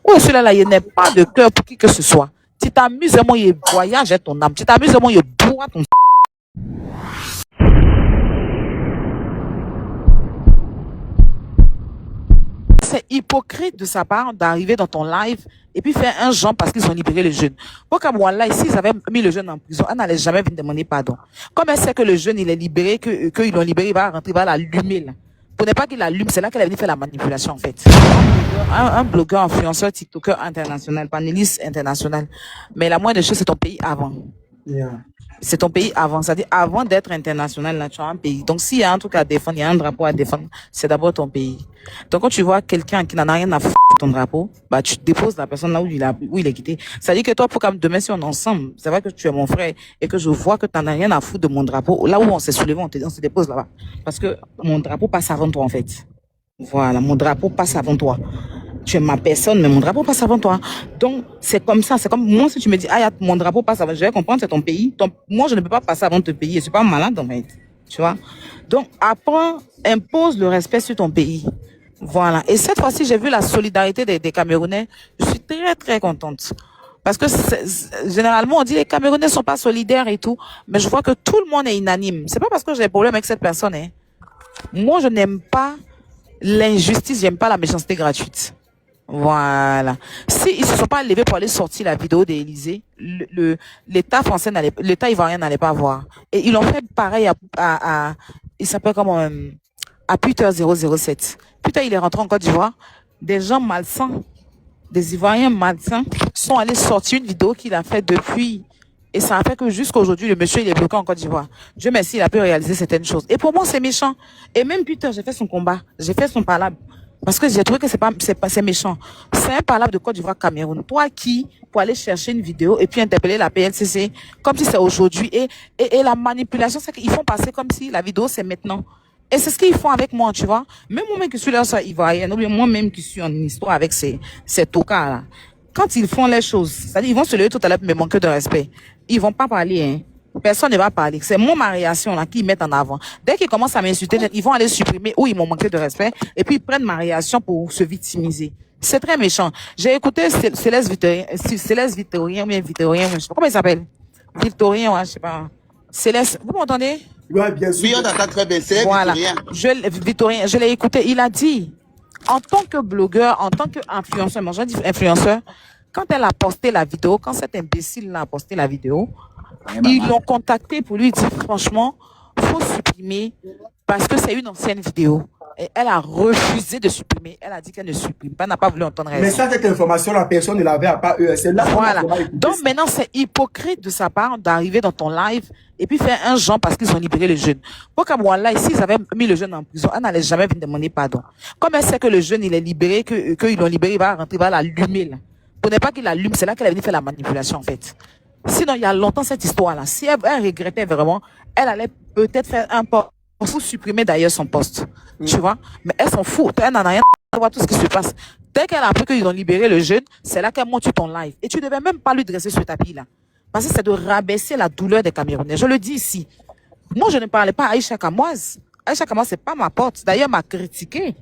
Où est celui-là, il n'est pas de cœur pour qui que ce soit. Tu t'amuses, moi, il voyage ton âme. Tu t'amuses, moi, il boit ton. C'est hypocrite de sa part d'arriver dans ton live et puis faire un genre parce qu'ils ont libéré le jeune. Pour comme voilà, s'ils avaient mis le jeune en prison, elle n'allait jamais venir demander pardon. Comme elle sait que le jeune, il est libéré, qu'ils l'ont libéré, il va rentrer, il va l'allumer là. Pour ne pas qu'il allume, c'est là qu'elle est venue faire la manipulation en fait. Un blogueur, influenceur, tiktoker international, panéliste international. Mais la moindre des choses, c'est ton pays avant. Yeah. C'est ton pays avant. C'est-à-dire, avant d'être international, là, tu as un pays. Donc, s'il y a un truc à défendre, il y a un drapeau à défendre, c'est d'abord ton pays. Donc, quand tu vois quelqu'un qui n'en a rien à foutre de ton drapeau, bah, tu déposes la personne là où il est quitté. C'est-à-dire que toi, pour comme demain, si on est ensemble, c'est vrai que tu es mon frère et que je vois que tu n'en as rien à foutre de mon drapeau, là où on s'est soulevé, on se dépose là-bas. Parce que mon drapeau passe avant toi, en fait. Voilà, mon drapeau passe avant toi. Tu es ma personne, mais mon drapeau passe avant toi. Donc, c'est comme ça. C'est comme moi, si tu me dis, ah, mon drapeau passe avant, je vais comprendre, c'est ton pays. Moi, je ne peux pas passer avant ton pays. Je suis pas malade, en fait. Tu vois? Donc, apprends, impose le respect sur ton pays. Voilà. Et cette fois-ci, j'ai vu la solidarité des Camerounais. Je suis très, très contente. Parce que généralement, on dit les Camerounais sont pas solidaires et tout. Mais je vois que tout le monde est unanime. C'est pas parce que j'ai des problèmes avec cette personne, hein. Moi, je n'aime pas l'injustice, j'aime pas la méchanceté gratuite. Voilà. Si ils se sont pas levés pour aller sortir la vidéo d'Élysée, l'État français l'État ivoirien n'allait pas voir. Et ils ont fait pareil il s'appelle comment, à Peter 007. Peter, il est rentré en Côte d'Ivoire. Des gens malsains, des Ivoiriens malsains, sont allés sortir une vidéo qu'il a fait depuis. Et ça a fait que jusqu'à aujourd'hui, le monsieur, il est bloqué en Côte d'Ivoire. Dieu merci, il a pu réaliser certaines choses. Et pour moi, c'est méchant. Et même Peter, j'ai fait son combat. J'ai fait son palabre. Parce que j'ai trouvé que c'est méchant. C'est un palabre de Côte d'Ivoire Cameroun. Toi qui, pour aller chercher une vidéo et puis interpeller la PLCC, comme si c'est aujourd'hui. Et la manipulation, c'est qu'ils font passer comme si la vidéo, c'est maintenant. Et c'est ce qu'ils font avec moi, tu vois. Même moi-même qui suis là, ça ivoirienne, ou bien moi-même qui suis en histoire avec ces tocards-là. Quand ils font les choses, c'est-à-dire, ils vont se lever tout à l'heure pour me manquer de respect. Ils vont pas parler, hein. Personne ne va parler. C'est ma réaction là qu'ils mettent en avant. Dès qu'ils commencent à m'insulter, ils vont aller supprimer où ils m'ont manqué de respect et puis ils prennent ma réaction pour se victimiser. C'est très méchant. J'ai écouté Céleste Victorien, ou bien Victorien, je sais pas comment il s'appelle. Victorien, ouais, je sais pas. Céleste, vous m'entendez? Ouais, bien sûr. Oui, on t'entend très bien. C'est voilà. Victorien. Victorien, je l'ai écouté. Il a dit, en tant que blogueur, en tant qu'influenceur, moi je dis influenceur, quand elle a posté la vidéo, quand cet imbécile-là a posté la vidéo, ils l'ont contacté pour lui dire franchement, faut supprimer parce que c'est une ancienne vidéo. Et elle a refusé de supprimer. Elle a dit qu'elle ne supprime pas, n'a pas voulu entendre raison. Mais ça, cette information, la personne ne l'avait pas eux. C'est là. Voilà. Donc maintenant, c'est hypocrite de sa part d'arriver dans ton live et puis faire un genre parce qu'ils ont libéré le jeune. Pour comme voilà, ici, ils avaient mis le jeune en prison, elle n'allait jamais venir demander pardon. Comme elle sait que le jeune, il est libéré, qu'ils l'ont libéré, il va rentrer, il va l'allumer là. Pour ne pas qu'il allume, c'est là qu'elle est venue faire la manipulation en fait. Sinon, il y a longtemps cette histoire-là. Si elle regrettait vraiment, elle allait peut-être faire un poste pour supprimer d'ailleurs son poste. Tu vois? Mais elle s'en fout. Elle n'en a rien à voir tout ce qui se passe. Dès qu'elle a appris qu'ils ont libéré le jeune, c'est là qu'elle monte ton live. Et tu ne devais même pas lui dresser ce tapis-là. Parce que c'est de rabaisser la douleur des Camerounais. Je le dis ici. Moi, je ne parlais pas à Aïcha Kamoise. Aïcha Kamoise, c'est pas ma porte. D'ailleurs, elle m'a critiqué.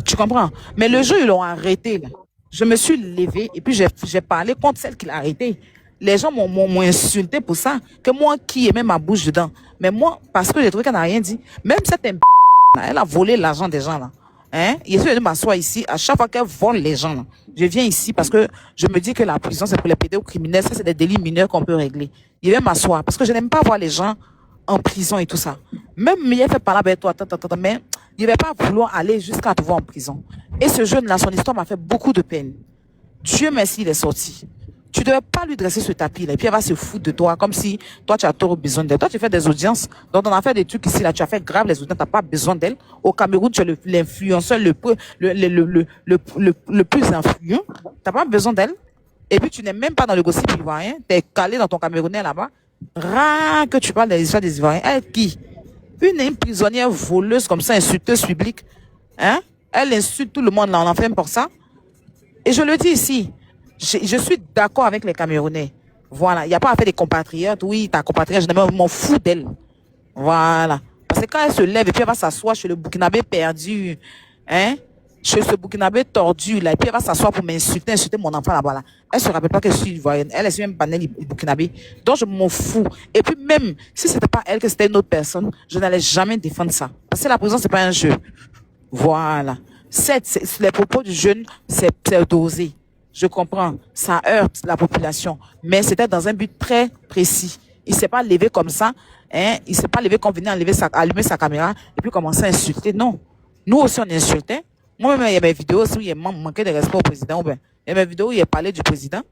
Tu comprends? Mais le jour, ils l'ont arrêté, là. Je me suis levée et puis j'ai parlé contre celle qui l'a arrêté. Les gens m'ont insulté pour ça. Que moi qui aimais ma bouche dedans. Mais moi, parce que j'ai trouvé qu'elle n'a rien dit. Même cette elle a volé l'argent des gens là. Hein? Il est de m'asseoir ici. À chaque fois qu'elle vole les gens là, je viens ici parce que je me dis que la prison c'est pour les pédocriminels. Ça c'est des délits mineurs qu'on peut régler. Il vient m'asseoir parce que je n'aime pas voir les gens en prison et tout ça. Même il fait parler avec toi, mais il ne va pas vouloir aller jusqu'à te voir en prison. Et ce jeune là, son histoire m'a fait beaucoup de peine. Dieu merci, il est sorti. Tu ne devais pas lui dresser ce tapis-là. Et puis, elle va se foutre de toi, comme si toi, tu as trop besoin d'elle. Toi, tu fais des audiences. Donc, on a fait des trucs ici, là. Tu as fait grave les audiences. Tu n'as pas besoin d'elle. Au Cameroun, tu es l'influenceur le plus influent. Tu n'as pas besoin d'elle. Et puis, tu n'es même pas dans le gossip ivoirien. Tu es calé dans ton Camerounais là-bas. Rare que tu parles des histoires des Ivoiriens. Elle, qui? Une prisonnière voleuse comme ça, insulteuse publique. Hein? Elle insulte tout le monde là. On en fait pour ça. Et je le dis ici. Je suis d'accord avec les Camerounais. Voilà. Il n'y a pas à faire des compatriotes. Oui, ta compatriote, je m'en fous d'elle. Voilà. Parce que quand elle se lève et puis elle va s'asseoir chez le Burkinabé perdu, hein, chez ce Burkinabé tordu, là, et puis elle va s'asseoir pour m'insulter, insulter mon enfant là-bas. Là. Elle se rappelle pas que je suis ivoirienne. Elle est même pas née Burkinabé. Donc, je m'en fous. Et puis, même si c'était pas elle, que c'était une autre personne, je n'allais jamais défendre ça. Parce que la prison, c'est pas un jeu. Voilà. Les propos du jeune, c'est dosé. Je comprends. Ça heurte la population. Mais c'était dans un but très précis. Il s'est pas levé comme ça. Hein? Il s'est pas levé comme venir allumer sa caméra et puis commencer à insulter. Non. Nous aussi, on insultait. Moi-même, il y a mes vidéos aussi où il manquait de respect au président. Il y a mes vidéos où il a parlé du président.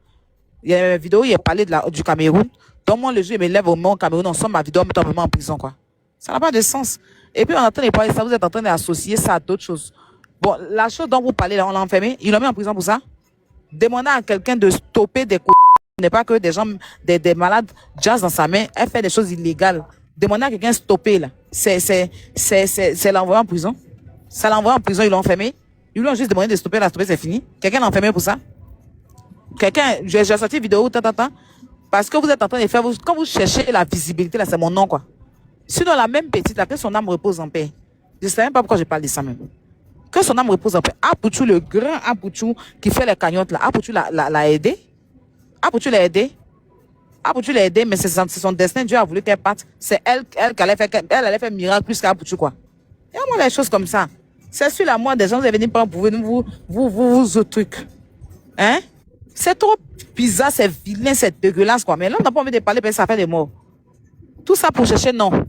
Il y a mes vidéos où il a parlé du Cameroun. Donc, moi, le jour, il me lève au moment au Cameroun, on sort ma vidéo, on met vraiment en prison, quoi. Ça n'a pas de sens. Et puis, on est en train de parler ça, vous êtes en train d'associer ça à d'autres choses. Bon, la chose dont vous parlez, là, on l'a enfermé, il l'a mis en prison pour ça. Demandez à quelqu'un de stopper des coups. Ce n'est pas que des gens, des malades, jazz dans sa main, elle fait des choses illégales. Demandez à quelqu'un de stopper, là. C'est l'envoyer en prison. Ça l'a envoyé en prison, ils l'ont enfermé. Ils lui ont juste demandé de stopper, la stopper, c'est fini. Quelqu'un l'a enfermé pour ça. Quelqu'un, j'ai sorti une vidéo, parce que vous êtes en train de faire, quand vous cherchez la visibilité, là, c'est mon nom, quoi. Sinon, la même petite, là, que son âme repose en paix. Je ne sais même pas pourquoi je parle de ça même. Que son âme repose en paix. Apouchou, le grand Apouchou, qui fait les cagnottes, là, Apouchou l'a aidé. Apouchou l'a aidé. Apouchou l'a aidé, mais c'est son destin. Dieu a voulu qu'elle parte. C'est elle qui allait faire miracle plus qu'Apouchou, quoi. Il y a moins des choses comme ça. C'est sur la moi des gens, vous allez venir prendre pour vous trucs. Hein? C'est trop bizarre, c'est vilain, c'est dégueulasse, quoi. Mais là, on n'a pas envie de parler, parce que ça fait des morts. Tout ça pour chercher, non.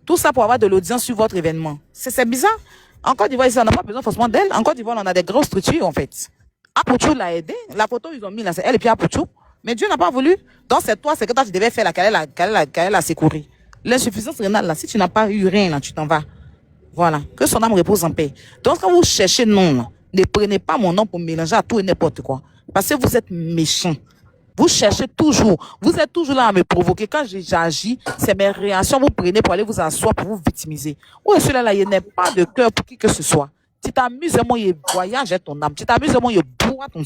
Tout ça pour avoir de l'audience sur votre événement. C'est bizarre. En Côte d'Ivoire, ici, on n'a pas besoin forcément d'elle. En Côte d'Ivoire, on a des grosses structures, en fait. Apouchou l'a aidé. La photo, ils ont mis là, c'est elle et puis Apouchou. Mais Dieu n'a pas voulu. Donc, c'est toi, c'est que toi, tu devais faire qu'elle la secourir. L'insuffisance rénale, là, si tu n'as pas eu rien, là, tu t'en vas. Voilà. Que son âme repose en paix. Donc, quand vous cherchez non, là, ne prenez pas mon nom pour mélanger à tout et n'importe quoi. Parce que vous êtes méchant. Vous cherchez toujours. Vous êtes toujours là à me provoquer. Quand j'agis, c'est mes réactions. Vous prenez pour aller vous asseoir, pour vous victimiser. Oui, celui-là, il n'est pas de cœur pour qui que ce soit. Tu t'amuses, moi, il voyage ton âme. Tu t'amuses, moi, il boit ton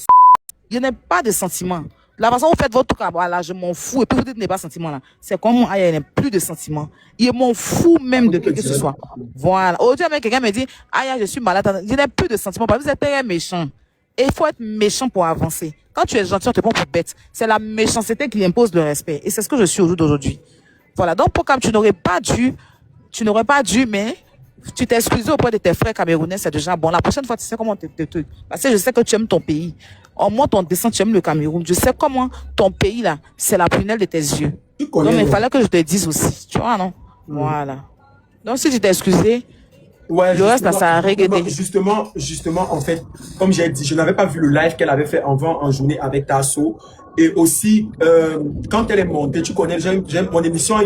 il n'est pas de sentiment. La façon dont vous faites votre truc, là, je m'en fous. Et puis vous dites, n'est pas sentiment, là. C'est comme, il n'y a plus de sentiment. Il m'en fout même de qui que ce soit. Voilà. Aujourd'hui, quelqu'un me dit, je suis malade. Il n'y a plus de sentiment. Parce que vous êtes très méchant. Et il faut être méchant pour avancer. Quand tu es gentil, on te prend pour bête. C'est la méchanceté qui impose le respect. Et c'est ce que je suis au jour d'aujourd'hui. Voilà. Donc, pour comme tu n'aurais pas dû, mais tu t'es excusé auprès de tes frères camerounais, c'est déjà bon. La prochaine fois, tu sais comment te trucs. Parce que je sais que tu aimes ton pays. En moi, ton descend, tu aimes le Cameroun. Je sais comment ton pays, là, c'est la prunelle de tes yeux. Donc, il fallait que je te dise aussi. Tu vois, non? Voilà. Donc, si tu t'es excusé, ouais, le reste, ça a regardé. Justement, en fait, comme j'ai dit, je n'avais pas vu le live qu'elle avait fait avant en journée avec Tasso. Et aussi, quand elle est montée, tu connais, mon émission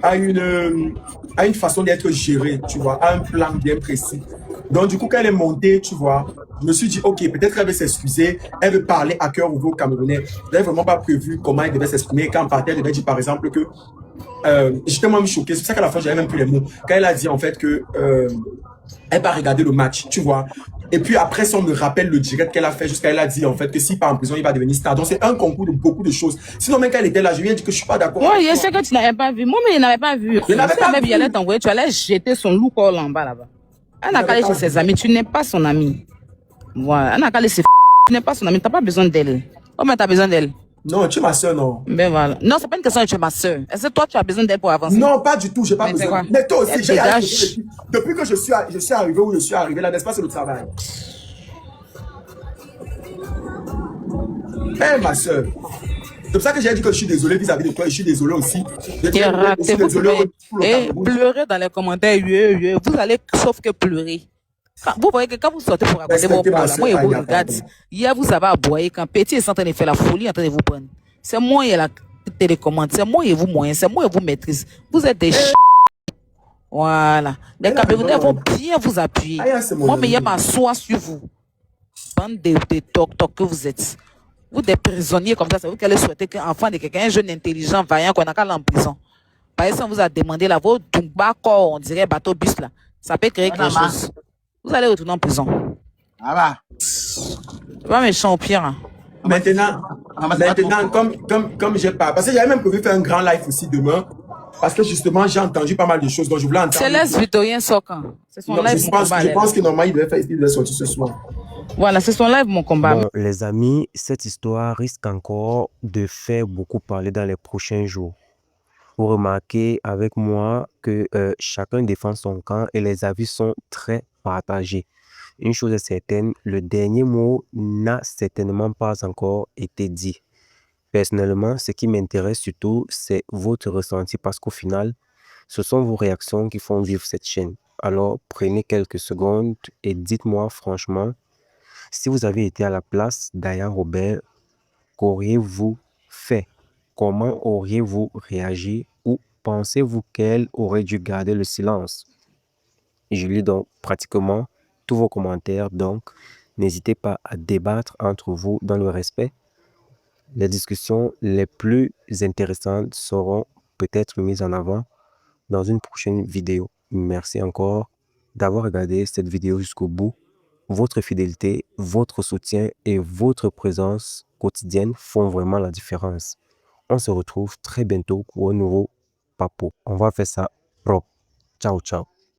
a une façon d'être gérée, tu vois, a un plan bien précis. Donc, du coup, quand elle est montée, tu vois, je me suis dit, ok, peut-être qu'elle veut s'excuser, elle veut parler à cœur ouvert aux Camerounais. Je n'avais vraiment pas prévu comment elle devait s'exprimer. Quand elle partait, elle devait dire, par exemple, que j'étais même choqué. C'est pour ça qu'à la fin, j'avais même plus les mots. Quand elle a dit, en fait, que elle va regarder le match, tu vois. Et puis après, si on me rappelle le direct qu'elle a fait, jusqu'à elle a dit, en fait, que s'il part en prison, il va devenir star. Donc, c'est un concours de beaucoup de choses. Sinon, même quand elle était là, je lui ai dit que je suis pas d'accord. Oui, je sais que tu n'avais pas vu. Moi, mais il n'avait pas vu. Je n'avais pas vu. Il allait t'envoyer, tu allais jeter son loup en bas là-bas. Elle n'a qu'à aller chez ses amis. Tu n'es pas son ami. Voilà. Elle n'a qu'à aller se tu n'es pas son ami. Tu n'as pas besoin d'elle. Oh, mais tu as besoin d'elle. Non, tu es ma soeur, non. Ben voilà. Non, c'est pas une question de tu es ma soeur. Est-ce que toi, tu as besoin d'elle pour avancer? Non, pas du tout. J'ai pas besoin. Mais toi aussi, depuis que je suis arrivé où je suis arrivé, là, n'est-ce pas, c'est le travail. Eh, ma soeur. C'est pour ça que j'ai dit que je suis désolé vis-à-vis de toi et je suis désolé aussi. Et pleurer dans les commentaires, vous allez sauf que pleurer. Vous voyez que quand vous sortez pour raconter vos problèmes, moi, je vous regarde. Hier, vous avez aboyé quand Petit est en train de faire la folie, en train de vous prendre. C'est moi qui ai la télécommande, c'est moi qui vous moyen, c'est moi qui vous maîtrise. Vous êtes des Voilà. Les Camerounais vont bien vous appuyer. Moi, mais il y a ma soie sur vous. Bande de toc-toc que vous êtes. Vous des prisonniers comme ça, c'est vous qui allez souhaiter qu'un enfant de quelqu'un, un jeune intelligent, vaillant, qu'on a qu'à aller en prison. Par exemple, on vous a demandé là, votre on dirait bateau bus là, ça peut créer quelque chose. Vous allez retourner en prison. Ah bah. C'est pas méchant au pire. Hein. Maintenant, comme j'ai pas, parce que j'avais même prévu faire un grand live aussi demain. Parce que justement, j'ai entendu pas mal de choses, donc je voulais entendre. Céleste Victorien sort quand? C'est son Non, live, je mon pense, combat. je elle est pense là. que normalement, il devait sortir ce soir. Voilà, c'est son live, mon combat. Bon, les amis, cette histoire risque encore de faire beaucoup parler dans les prochains jours. Vous remarquez avec moi que chacun défend son camp et les avis sont très partagés. Une chose est certaine, le dernier mot n'a certainement pas encore été dit. Personnellement, ce qui m'intéresse surtout, c'est votre ressenti parce qu'au final, ce sont vos réactions qui font vivre cette chaîne. Alors, prenez quelques secondes et dites-moi franchement, si vous avez été à la place d'Aya Robert, qu'auriez-vous fait? Comment auriez-vous réagi? Ou pensez-vous qu'elle aurait dû garder le silence? Je lis donc pratiquement tous vos commentaires, donc n'hésitez pas à débattre entre vous dans le respect. Les discussions les plus intéressantes seront peut-être mises en avant dans une prochaine vidéo. Merci encore d'avoir regardé cette vidéo jusqu'au bout. Votre fidélité, votre soutien et votre présence quotidienne font vraiment la différence. On se retrouve très bientôt pour un nouveau papo. On va faire ça propre. Ciao, ciao.